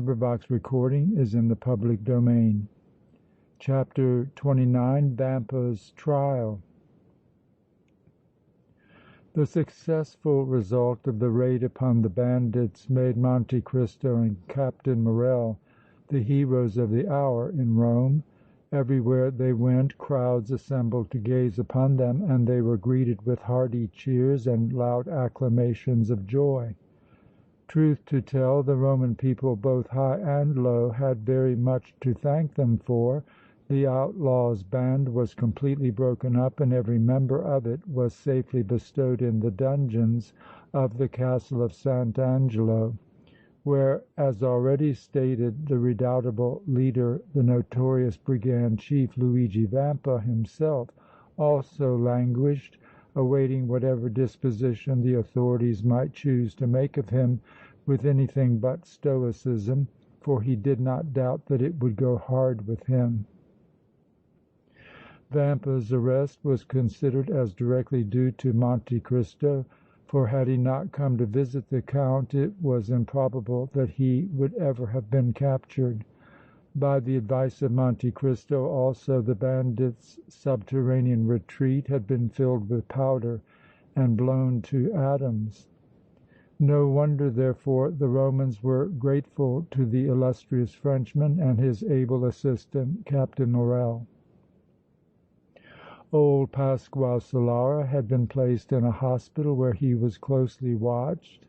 recording is in the public domain. Chapter 29, Vampa's Trial. The successful result of the raid upon the bandits made Monte Cristo and Captain Morrel the heroes of the hour in Rome. Everywhere they went, crowds assembled to gaze upon them, and they were greeted with hearty cheers and loud acclamations of joy. Truth to tell, the Roman people, both high and low, had very much to thank them for. The outlaws' band was completely broken up, and every member of it was safely bestowed in the dungeons of the castle of Sant'Angelo, where, as already stated, the redoubtable leader, the notorious brigand chief Luigi Vampa himself, also languished, awaiting whatever disposition the authorities might choose to make of him with anything but stoicism, for he did not doubt that it would go hard with him. Vampa's arrest was considered as directly due to Monte Cristo, for had he not come to visit the Count, it was improbable that he would ever have been captured. By the advice of Monte Cristo also, the bandits' subterranean retreat had been filled with powder and blown to atoms. No wonder, therefore, the Romans were grateful to the illustrious Frenchman and his able assistant, Captain Morrel. Old Pasquale Solara had been placed in a hospital where he was closely watched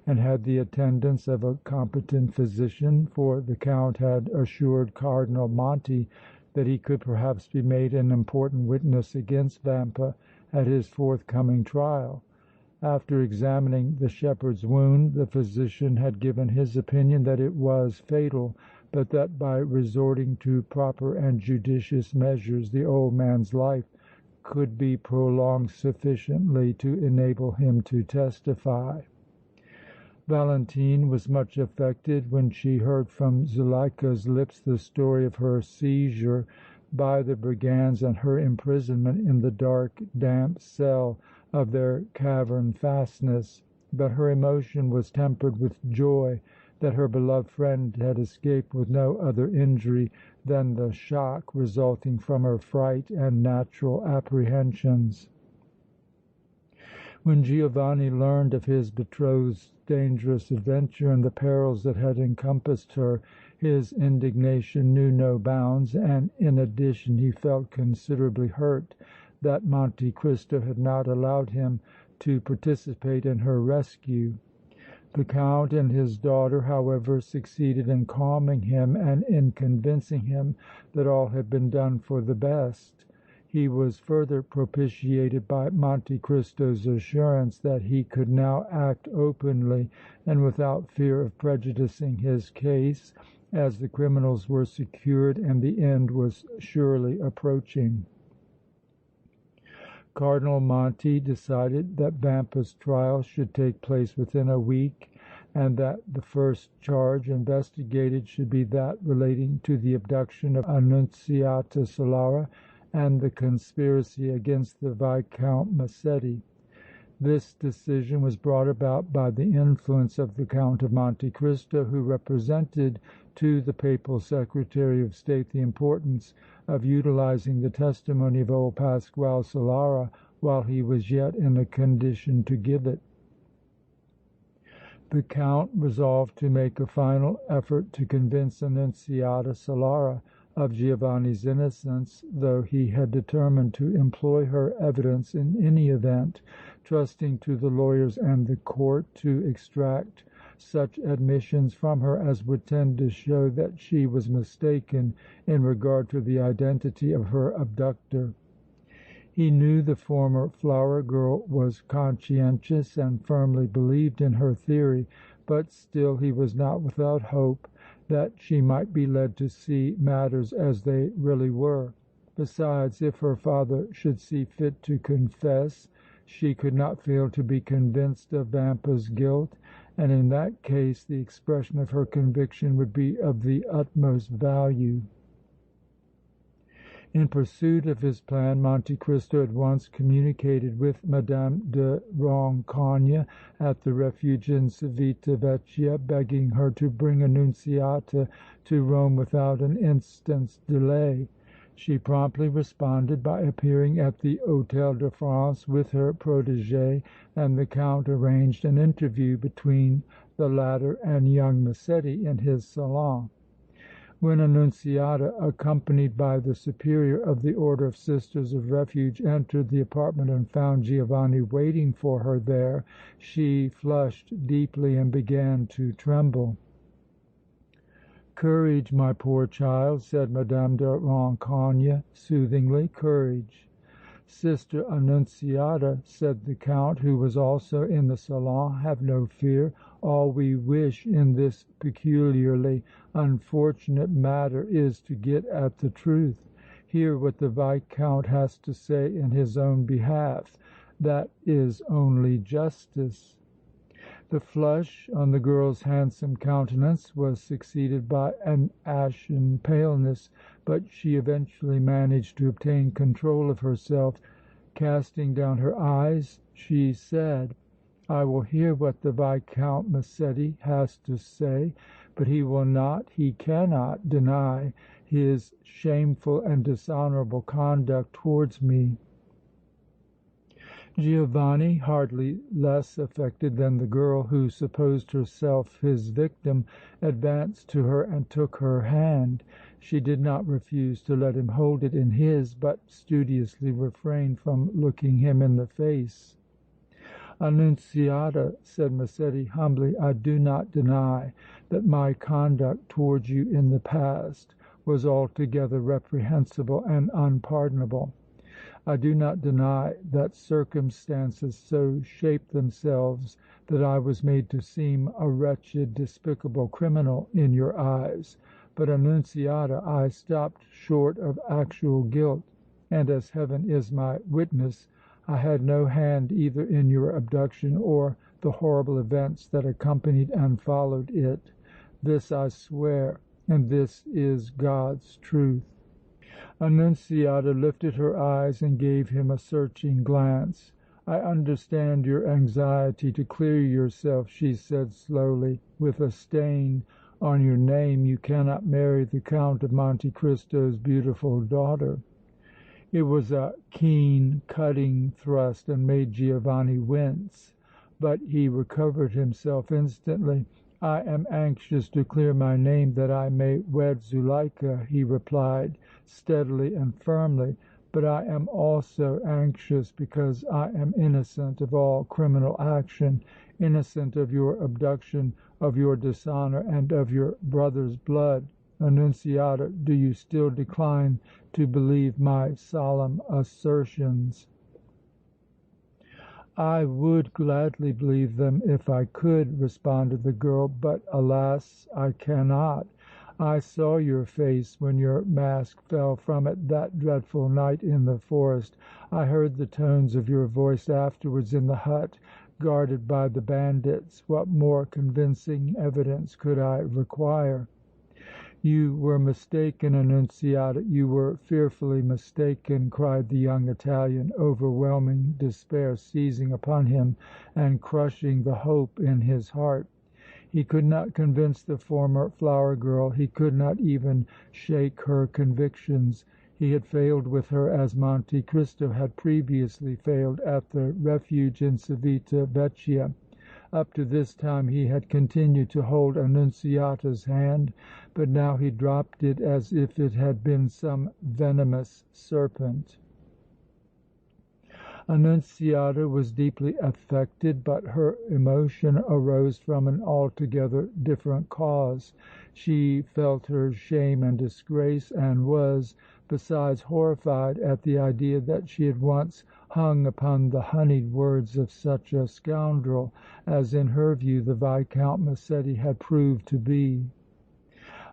and had the attendance of a competent physician, for the Count had assured Cardinal Monti that he could perhaps be made an important witness against Vampa at his forthcoming trial. After examining the shepherd's wound, the physician had given his opinion that it was fatal, but that by resorting to proper and judicious measures the old man's life could be prolonged sufficiently to enable him to testify. Valentine was much affected when she heard from Zuleika's lips the story of her seizure by the brigands and her imprisonment in the dark, damp cell of their cavern fastness, but her emotion was tempered with joy that her beloved friend had escaped with no other injury than the shock resulting from her fright and natural apprehensions. When Giovanni learned of his betrothed's dangerous adventure and the perils that had encompassed her, his indignation knew no bounds, and in addition he felt considerably hurt that Monte Cristo had not allowed him to participate in her rescue. The Count and his daughter, however, succeeded in calming him and in convincing him that all had been done for the best. He was further propitiated by Monte Cristo's assurance that he could now act openly and without fear of prejudicing his case, as the criminals were secured and the end was surely approaching. Cardinal Monti decided that Vampa's trial should take place within a week and that the first charge investigated should be that relating to the abduction of Annunziata Solara and the conspiracy against the Viscount Massetti. This decision was brought about by the influence of the Count of Monte Cristo, who represented to the Papal Secretary of State the importance of utilizing the testimony of old Pasquale Solara while he was yet in a condition to give it. The Count resolved to make a final effort to convince Annunziata Solara of Giovanni's innocence, though he had determined to employ her evidence in any event, trusting to the lawyers and the court to extract such admissions from her as would tend to show that she was mistaken in regard to the identity of her abductor. He knew the former flower girl was conscientious and firmly believed in her theory, but still he was not without hope that she might be led to see matters as they really were. Besides, if her father should see fit to confess, she could not fail to be convinced of Vampa's guilt, and in that case the expression of her conviction would be of the utmost value. In pursuit of his plan, Monte Cristo at once communicated with Madame de Rancogne at the refuge in Civita Vecchia, begging her to bring Annunziata to Rome without an instant's delay. She promptly responded by appearing at the Hôtel de France with her protégé, and the Count arranged an interview between the latter and young Massetti in his salon. When Annunziata, accompanied by the Superior of the Order of Sisters of Refuge, entered the apartment and found Giovanni waiting for her there, she flushed deeply and began to tremble. "Courage, my poor child," said Madame de Rancogne, soothingly, "courage." "Sister Annunziata," said the Count, who was also in the salon, "have no fear. All we wish in this peculiarly unfortunate matter is to get at the truth. Hear what the Viscount has to say in his own behalf. That is only justice." The flush on the girl's handsome countenance was succeeded by an ashen paleness, but she eventually managed to obtain control of herself. Casting down her eyes, she said: "I will hear what the Viscount Massetti has to say, but he will not, he cannot deny his shameful and dishonorable conduct towards me." Giovanni, hardly less affected than the girl who supposed herself his victim, advanced to her and took her hand. She did not refuse to let him hold it in his, but studiously refrained from looking him in the face. "Annunziata," said Massetti, humbly, "I do not deny that my conduct towards you in the past was altogether reprehensible and unpardonable. I do not deny that circumstances so shaped themselves that I was made to seem a wretched, despicable criminal in your eyes. But, Annunziata, I stopped short of actual guilt, and as Heaven is my witness, I had no hand either in your abduction or the horrible events that accompanied and followed it. This I swear, and this is God's truth." Annunziata lifted her eyes and gave him a searching glance. "I understand your anxiety to clear yourself," she said, slowly. "With a stain on your name you cannot marry the Count of Monte Cristo's beautiful daughter." It was a keen, cutting thrust and made Giovanni wince, but he recovered himself instantly. "I am anxious to clear my name that I may wed Zuleika," he replied, steadily and firmly, "but I am also anxious because I am innocent of all criminal action, innocent of your abduction, of your dishonor and of your brother's blood. Annunziata, do you still decline to believe my solemn assertions?" "I would gladly believe them if I could," responded the girl, "but, alas! I cannot. I saw your face when your mask fell from it that dreadful night in the forest. I heard the tones of your voice afterwards in the hut guarded by the bandits. What more convincing evidence could I require?" "You were mistaken, Annunziata, you were fearfully mistaken!" cried the young Italian, overwhelming despair seizing upon him and crushing the hope in his heart. He could not convince the former flower girl, he could not even shake her convictions. He had failed with her as Monte Cristo had previously failed at the refuge in Civita Vecchia. Up to this time he had continued to hold Annunziata's hand, but now he dropped it as if it had been some venomous serpent. Annunziata was deeply affected, but her emotion arose from an altogether different cause. She felt her shame and disgrace and was, besides, horrified at the idea that she had once hung upon the honeyed words of such a scoundrel as, in her view, the Viscount Massetti had proved to be.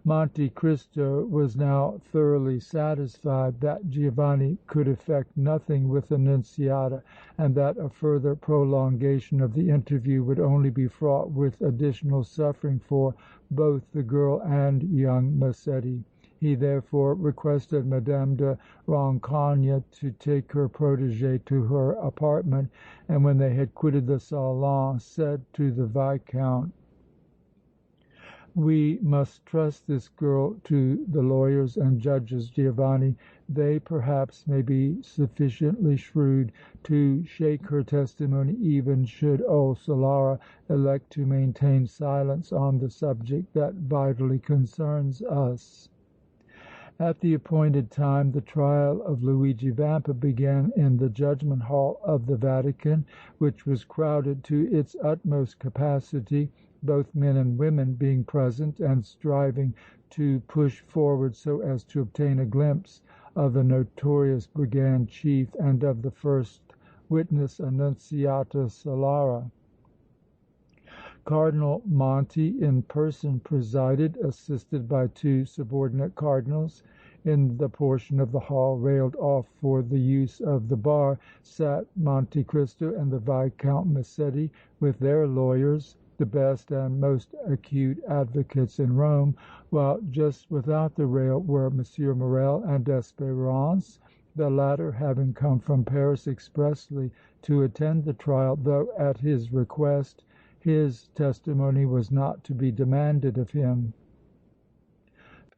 Monte Cristo was now thoroughly satisfied that Giovanni could effect nothing with Annunziata and that a further prolongation of the interview would only be fraught with additional suffering for both the girl and young Massetti. He therefore requested Madame de Rancogne to take her protégée to her apartment, and when they had quitted the salon, said to the Viscount: "We must trust this girl to the lawyers and judges, Giovanni. They, perhaps, may be sufficiently shrewd to shake her testimony even should old Solara elect to maintain silence on the subject that vitally concerns us." At the appointed time the trial of Luigi Vampa began in the Judgment Hall of the Vatican, which was crowded to its utmost capacity, both men and women being present and striving to push forward so as to obtain a glimpse of the notorious brigand chief and of the first witness, Annunziata Solara. Cardinal Monti in person presided, assisted by two subordinate cardinals. In the portion of the hall railed off for the use of the bar sat Monte Cristo and the Viscount Massetti with their lawyers, the best and most acute advocates in Rome, while just without the rail were M. Morrel and Espérance, the latter having come from Paris expressly to attend the trial, though at his request his testimony was not to be demanded of him.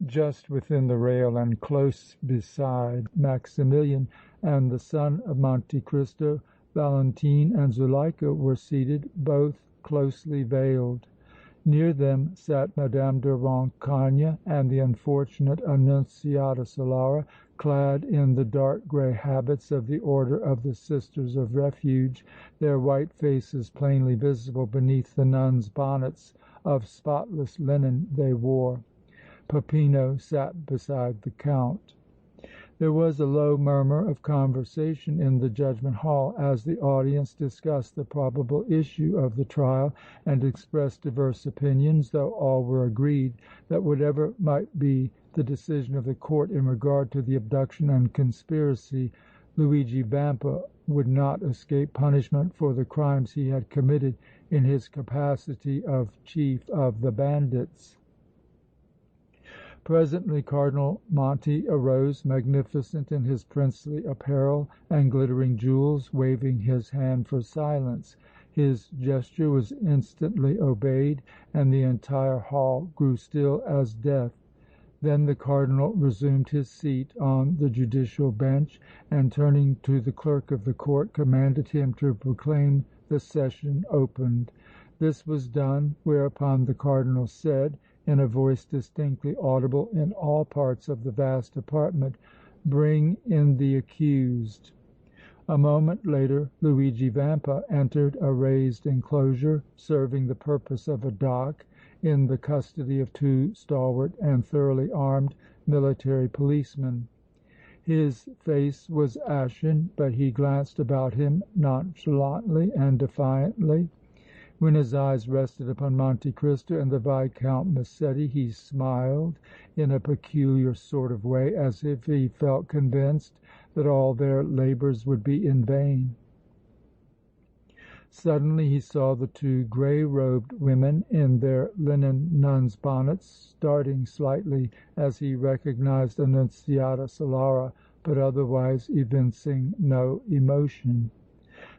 Just within the rail and close beside Maximilian and the son of Monte Cristo, Valentine and Zuleika were seated, both closely veiled. Near them sat Madame de Rancogne and the unfortunate Annunziata Solara, clad in the dark gray habits of the Order of the Sisters of Refuge, their white faces plainly visible beneath the nuns' bonnets of spotless linen they wore. Peppino sat beside the Count. There was a low murmur of conversation in the judgment hall as the audience discussed the probable issue of the trial and expressed diverse opinions, though all were agreed that whatever might be the decision of the court in regard to the abduction and conspiracy, Luigi Vampa would not escape punishment for the crimes he had committed in his capacity of chief of the bandits. Presently Cardinal Monti arose, magnificent in his princely apparel and glittering jewels, waving his hand for silence. His gesture was instantly obeyed, and the entire hall grew still as death. Then the Cardinal resumed his seat on the judicial bench and, turning to the clerk of the court, commanded him to proclaim the session opened. This was done, whereupon the Cardinal said, in a voice distinctly audible in all parts of the vast apartment, "Bring in the accused." A moment later Luigi Vampa entered a raised enclosure, serving the purpose of a dock, in the custody of two stalwart and thoroughly armed military policemen. His face was ashen, but he glanced about him nonchalantly and defiantly. When his eyes rested upon Monte Cristo and the Viscount Massetti, he smiled in a peculiar sort of way, as if he felt convinced that all their labors would be in vain. Suddenly he saw the two gray-robed women in their linen nuns' bonnets, starting slightly as he recognized Annunziata Solara, but otherwise evincing no emotion.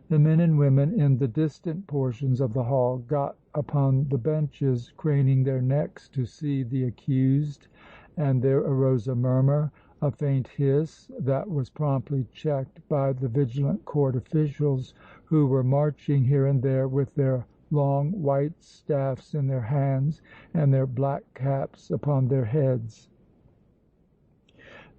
The men and women in the distant portions of the hall got upon the benches, craning their necks to see the accused, and there arose a murmur, a faint hiss, that was promptly checked by the vigilant court officials, who were marching here and there with their long white staffs in their hands and their black caps upon their heads.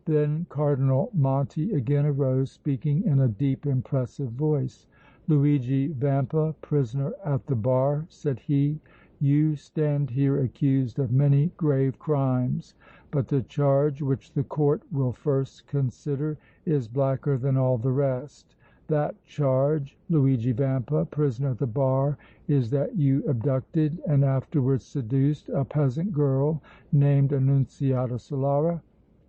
Then Cardinal Monti again arose, speaking in a deep, impressive voice. "Luigi Vampa, prisoner at the bar," said he, "you stand here accused of many grave crimes, but the charge which the court will first consider is blacker than all the rest. That charge, Luigi Vampa, prisoner at the bar, is that you abducted and afterwards seduced a peasant girl named Annunziata Solara,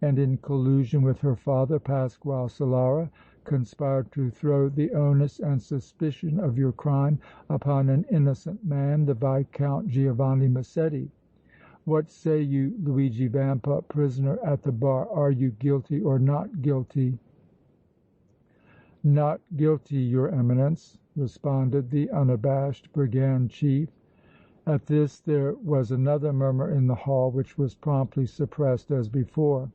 and in collusion with her father, Pasquale Solara, conspired to throw the onus and suspicion of your crime upon an innocent man, the Viscount Giovanni Massetti. What say you, Luigi Vampa, prisoner at the bar? Are you guilty or not guilty?" "Not guilty, Your Eminence," responded the unabashed brigand chief. At this there was another murmur in the hall, which was promptly suppressed as before.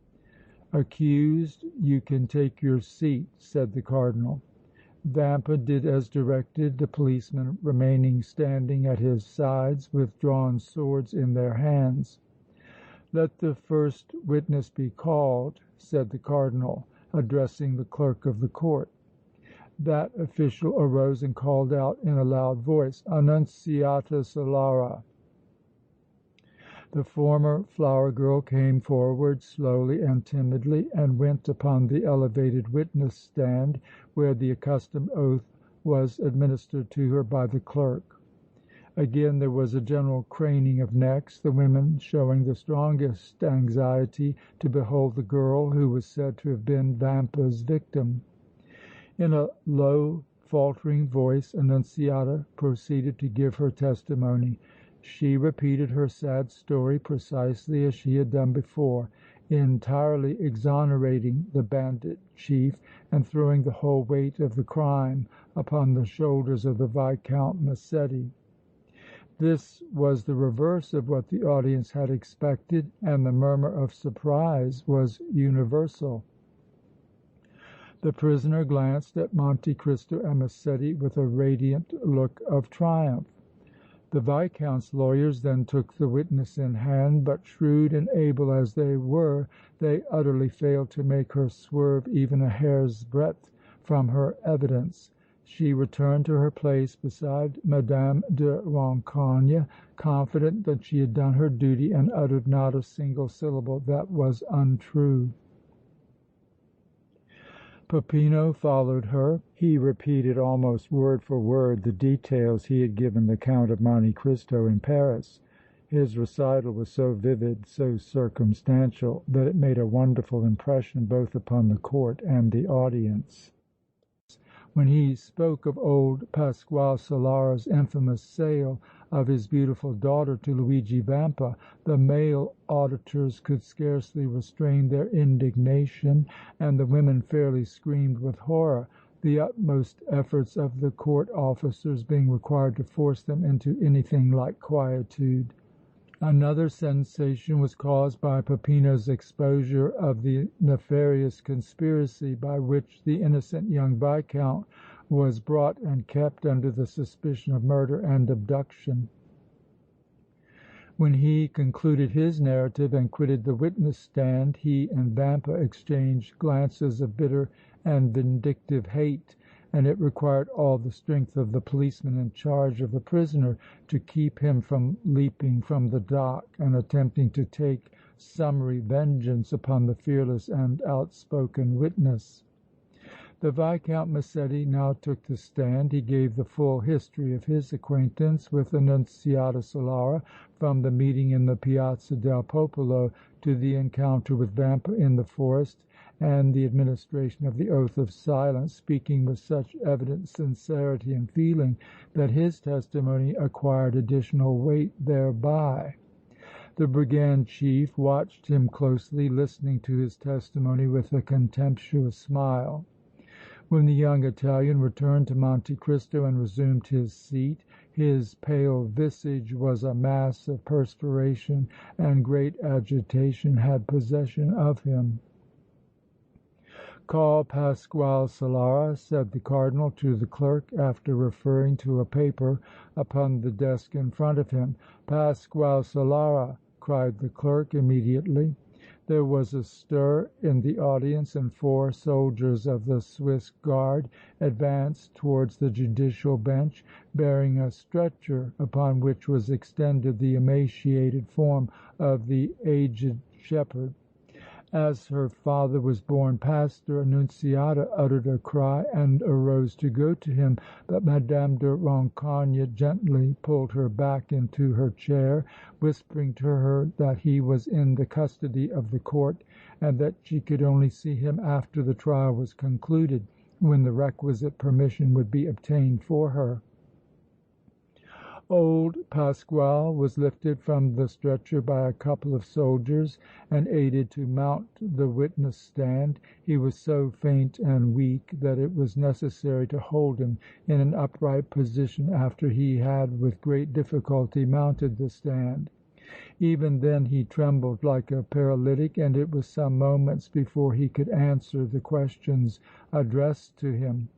"Accused, you can take your seat," said the Cardinal. Vampa did as directed, the policemen remaining standing at his sides with drawn swords in their hands. "Let the first witness be called," said the Cardinal, addressing the clerk of the court. That official arose and called out in a loud voice, "Annunziata Solara!" The former flower girl came forward slowly and timidly and went upon the elevated witness stand, where the accustomed oath was administered to her by the clerk. Again there was a general craning of necks, the women showing the strongest anxiety to behold the girl who was said to have been Vampa's victim. In a low, faltering voice Annunziata proceeded to give her testimony. She repeated her sad story precisely as she had done before, entirely exonerating the bandit chief and throwing the whole weight of the crime upon the shoulders of the Viscount Massetti. This was the reverse of what the audience had expected, and the murmur of surprise was universal. The prisoner glanced at Monte Cristo and Massetti with a radiant look of triumph. The Viscount's lawyers then took the witness in hand, but shrewd and able as they were, they utterly failed to make her swerve even a hair's breadth from her evidence. She returned to her place beside Madame de Rancogne, confident that she had done her duty and uttered not a single syllable that was untrue. Peppino followed her. He repeated almost word for word the details he had given the Count of Monte Cristo in Paris. His recital was so vivid, so circumstantial, that it made a wonderful impression both upon the court and the audience. When he spoke of old Pasquale Solara's infamous sale of his beautiful daughter to Luigi Vampa, the male auditors could scarcely restrain their indignation, and the women fairly screamed with horror, the utmost efforts of the court officers being required to force them into anything like quietude. Another sensation was caused by Peppino's exposure of the nefarious conspiracy by which the innocent young Viscount was brought and kept under the suspicion of murder and abduction. When he concluded his narrative and quitted the witness stand, he and Vampa exchanged glances of bitter and vindictive hate, and it required all the strength of the policeman in charge of the prisoner to keep him from leaping from the dock and attempting to take summary vengeance upon the fearless and outspoken witness. The Viscount Massetti now took the stand. He gave the full history of his acquaintance with Annunziata Solara, from the meeting in the Piazza del Popolo to the encounter with Vampa in the forest and the administration of the oath of silence, speaking with such evident sincerity and feeling that his testimony acquired additional weight thereby. The brigand chief watched him closely, listening to his testimony with a contemptuous smile. When the young Italian returned to Monte Cristo and resumed his seat, his pale visage was a mass of perspiration and great agitation had possession of him. "Call Pasquale Solara," said the Cardinal to the clerk, after referring to a paper upon the desk in front of him. "Pasquale Solara!" cried the clerk immediately. There was a stir in the audience, and 4 soldiers of the Swiss Guard advanced towards the judicial bench, bearing a stretcher upon which was extended the emaciated form of the aged shepherd. As her father was born pastor, Annunziata uttered a cry and arose to go to him, but Madame de Rancogne gently pulled her back into her chair, whispering to her that he was in the custody of the court and that she could only see him after the trial was concluded, when the requisite permission would be obtained for her. Old Pasquale was lifted from the stretcher by a couple of soldiers and aided to mount the witness stand. He was so faint and weak that it was necessary to hold him in an upright position after he had with great difficulty mounted the stand. Even then he trembled like a paralytic, and it was some moments before he could answer the questions addressed to him.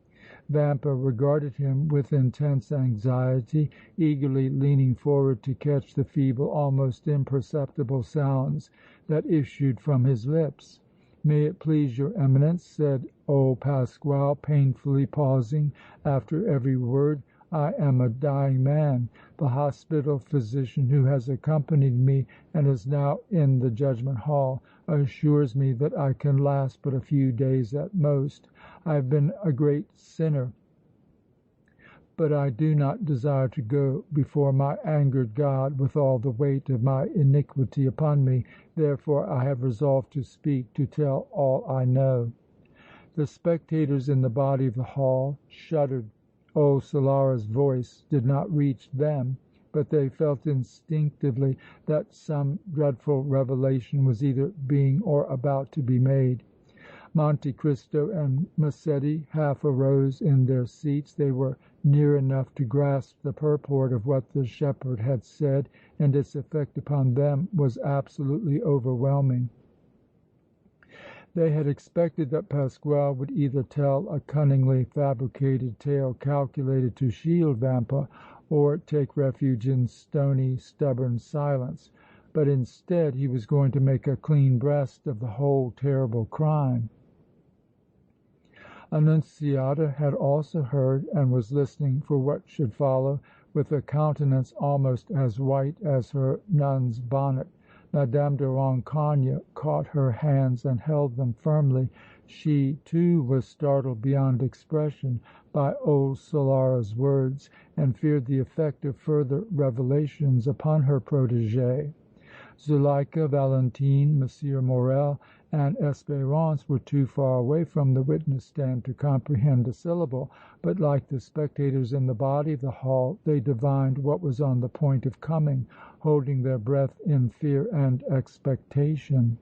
Vampa regarded him with intense anxiety, eagerly leaning forward to catch the feeble, almost imperceptible sounds that issued from his lips. "May it please your Eminence," said old Pasquale, painfully pausing after every word, "I am a dying man. The hospital physician who has accompanied me and is now in the judgment hall assures me that I can last but a few days at most. I have been a great sinner, but I do not desire to go before my angered God with all the weight of my iniquity upon me. Therefore I have resolved to speak, to tell all I know." The spectators in the body of the hall shuddered. Old Solara's voice did not reach them, but they felt instinctively that some dreadful revelation was either being or about to be made. Monte Cristo and Massetti half arose in their seats. They were near enough to grasp the purport of what the shepherd had said, and its effect upon them was absolutely overwhelming. They had expected that Pasquale would either tell a cunningly fabricated tale calculated to shield Vampa or take refuge in stony, stubborn silence, but instead he was going to make a clean breast of the whole terrible crime. Annunziata had also heard and was listening for what should follow with a countenance almost as white as her nun's bonnet. Madame de Rancogne caught her hands and held them firmly. She, too, was startled beyond expression by old Solara's words and feared the effect of further revelations upon her protégée. Zuleika, Valentine, M. Morrel and Espérance were too far away from the witness stand to comprehend a syllable, but like the spectators in the body of the hall, they divined what was on the point of coming, holding their breath in fear and expectation.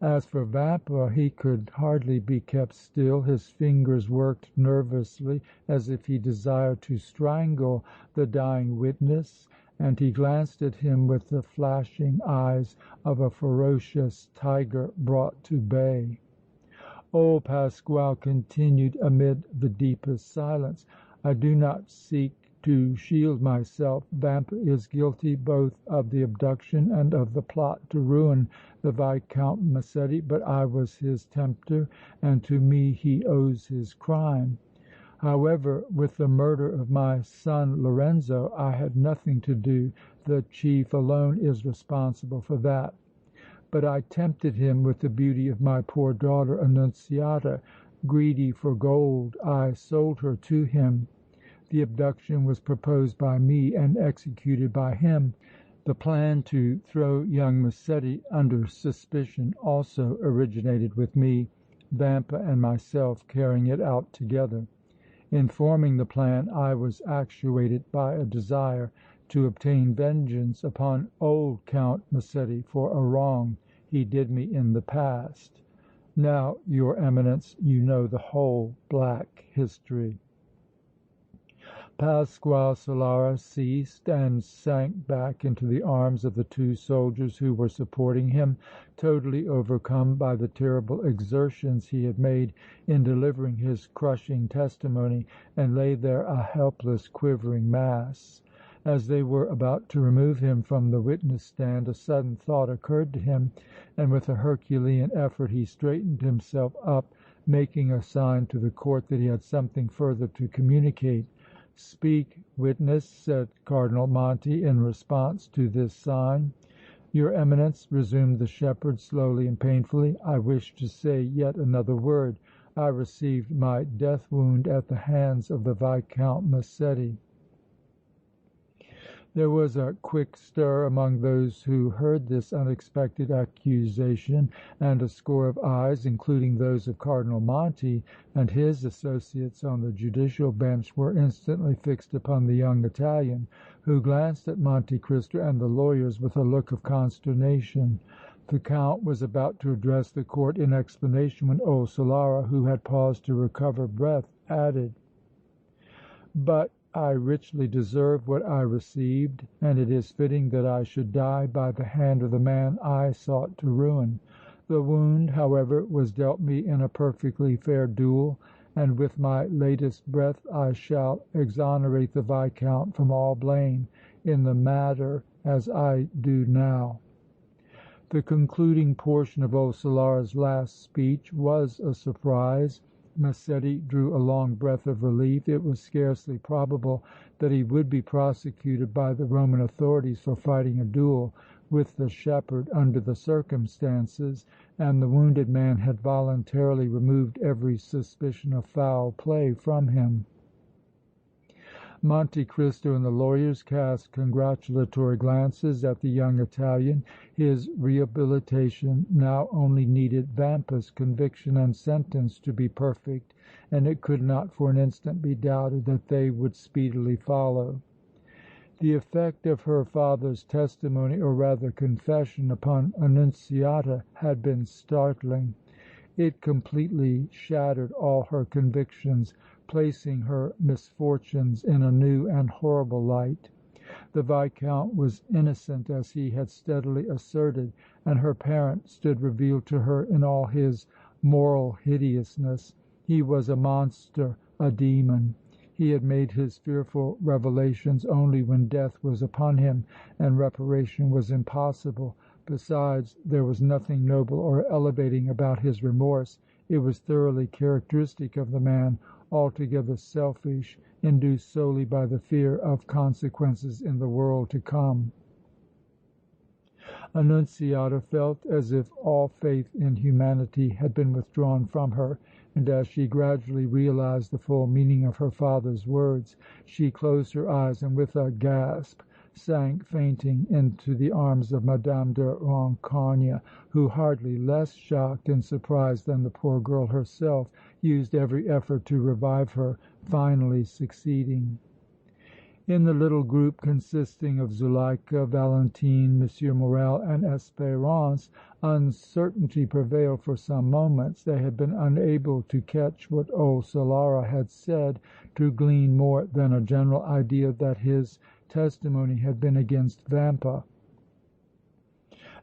As for Vampa, he could hardly be kept still. His fingers worked nervously as if he desired to strangle the dying witness, and he glanced at him with the flashing eyes of a ferocious tiger brought to bay. Old Pasquale continued amid the deepest silence: "I do not seek to shield myself. Vampa is guilty both of the abduction and of the plot to ruin the Viscount Massetti, but I was his tempter and to me he owes his crime. However, with the murder of my son Lorenzo I had nothing to do. The chief alone is responsible for that. But I tempted him with the beauty of my poor daughter Annunziata. Greedy for gold, I sold her to him. The abduction was proposed by me and executed by him. The plan to throw young Massetti under suspicion also originated with me, Vampa and myself carrying it out together. In forming the plan, I was actuated by a desire to obtain vengeance upon old Count Massetti for a wrong he did me in the past. Now, Your Eminence, you know the whole black history." Pasquale Solara ceased and sank back into the arms of the two soldiers who were supporting him, totally overcome by the terrible exertions he had made in delivering his crushing testimony, and lay there a helpless, quivering mass. As they were about to remove him from the witness stand, a sudden thought occurred to him, and with a Herculean effort he straightened himself up, making a sign to the court that he had something further to communicate. "Speak, witness," said Cardinal Monti in response to this sign. "Your Eminence," resumed the shepherd, slowly and painfully, "I wish to say yet another word. I received my death wound at the hands of the Viscount Massetti." There was a quick stir among those who heard this unexpected accusation, and a score of eyes, including those of Cardinal Monti and his associates on the judicial bench, were instantly fixed upon the young Italian, who glanced at Monte Cristo and the lawyers with a look of consternation. The Count was about to address the court in explanation when old Solara, who had paused to recover breath, added: "But I richly deserve what I received, and it is fitting that I should die by the hand of the man I sought to ruin. The wound, however, was dealt me in a perfectly fair duel, and with my latest breath I shall exonerate the Viscount from all blame in the matter as I do now." The concluding portion of old Solara's last speech was a surprise. Massetti drew a long breath of relief. It was scarcely probable that he would be prosecuted by the Roman authorities for fighting a duel with the shepherd under the circumstances, and the wounded man had voluntarily removed every suspicion of foul play from him. Monte Cristo and the lawyers cast congratulatory glances at the young Italian. His rehabilitation now only needed Vampa's conviction and sentence to be perfect, and it could not for an instant be doubted that they would speedily follow. The effect of her father's testimony, or rather confession, upon Annunziata had been startling. It completely shattered all her convictions, placing her misfortunes in a new and horrible light. The Viscount was innocent, as he had steadily asserted, and her parent stood revealed to her in all his moral hideousness. He was a monster, a demon. He had made his fearful revelations only when death was upon him and reparation was impossible. Besides, there was nothing noble or elevating about his remorse. It was thoroughly characteristic of the man, altogether selfish, induced solely by the fear of consequences in the world to come. Annunziata felt as if all faith in humanity had been withdrawn from her, and as she gradually realized the full meaning of her father's words, she closed her eyes and with a gasp sank fainting into the arms of Mme. de Rancogne, who, hardly less shocked and surprised than the poor girl herself, used every effort to revive her, finally succeeding. In the little group consisting of Zuleika, Valentine, M. Morrel and Espérance, uncertainty prevailed for some moments. They had been unable to catch what old Solara had said, to glean more than a general idea that his testimony had been against Vampa.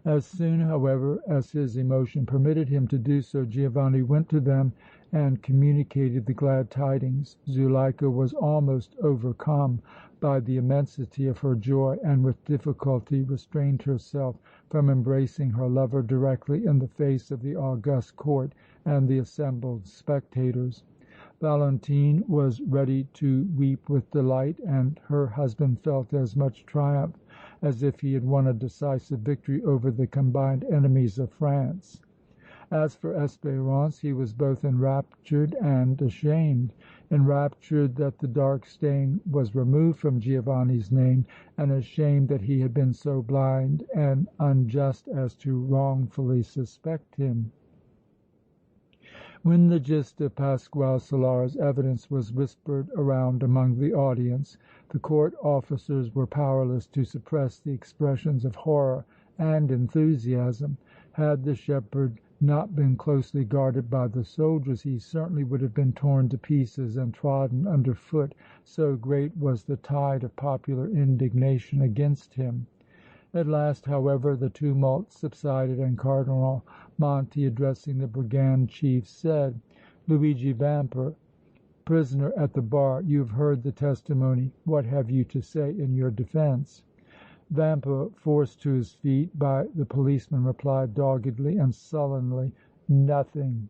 As soon, however, as his emotion permitted him to do so, Giovanni went to them and communicated the glad tidings. Zuleika was almost overcome by the immensity of her joy and with difficulty restrained herself from embracing her lover directly in the face of the august court and the assembled spectators. Valentine was ready to weep with delight, and her husband felt as much triumph as if he had won a decisive victory over the combined enemies of France. As for Espérance, he was both enraptured and ashamed. Enraptured that the dark stain was removed from Giovanni's name, and ashamed that he had been so blind and unjust as to wrongfully suspect him. When the gist of Pasquale Solara's evidence was whispered around among the audience, the court officers were powerless to suppress the expressions of horror and enthusiasm. Had the shepherd not been closely guarded by the soldiers, he certainly would have been torn to pieces and trodden under foot, so great was the tide of popular indignation against him. At last, however, the tumult subsided, and Cardinal Monti, addressing the brigand chief, said: "Luigi Vampa, prisoner at the bar, you have heard the testimony. What have you to say in your defence?" Vampa, forced to his feet by the policeman, replied doggedly and sullenly: "Nothing."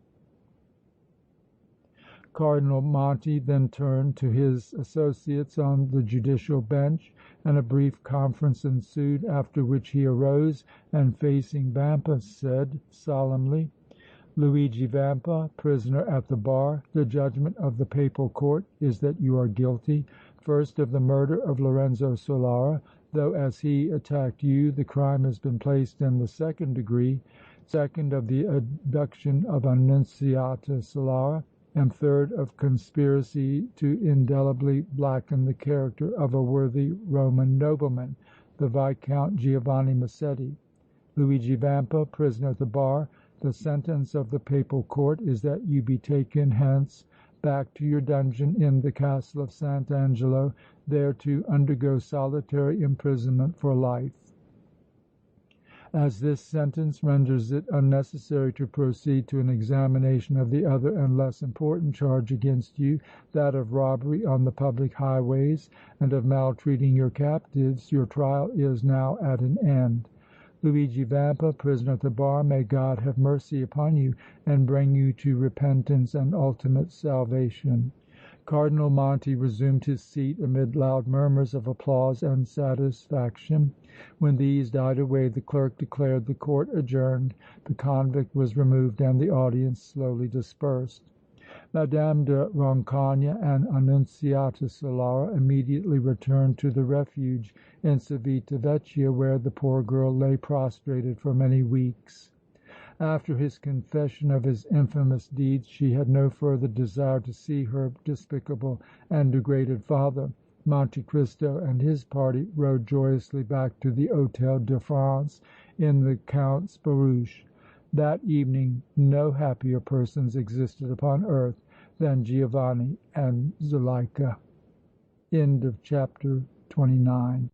Cardinal Monti then turned to his associates on the judicial bench, and a brief conference ensued, after which he arose and, facing Vampa, said solemnly: "Luigi Vampa, prisoner at the bar, the judgment of the Papal Court is that you are guilty. first, of the murder of Lorenzo Solara, though as he attacked you, the crime has been placed in the second degree; second, of the abduction of Annunziata Solara; and third, of conspiracy to indelibly blacken the character of a worthy Roman nobleman, the Viscount Giovanni Massetti. Luigi Vampa, prisoner at the bar, the sentence of the Papal Court is that you be taken hence back to your dungeon in the Castle of Sant' Angelo, there to undergo solitary imprisonment for life. As this sentence renders it unnecessary to proceed to an examination of the other and less important charge against you, that of robbery on the public highways and of maltreating your captives, your trial is now at an end. Luigi Vampa, prisoner at the bar, may God have mercy upon you and bring you to repentance and ultimate salvation." Cardinal Monti resumed his seat amid loud murmurs of applause and satisfaction. When these died away, the clerk declared the court adjourned, the convict was removed and the audience slowly dispersed. Madame de Rancogne and Annunziata Solara immediately returned to the refuge in Civita Vecchia, where the poor girl lay prostrated for many weeks. After his confession of his infamous deeds, she had no further desire to see her despicable and degraded father. Monte Cristo and his party rode joyously back to the Hôtel de France in the Count's barouche. That evening no happier persons existed upon earth than Giovanni and Zuleika. End of chapter 29.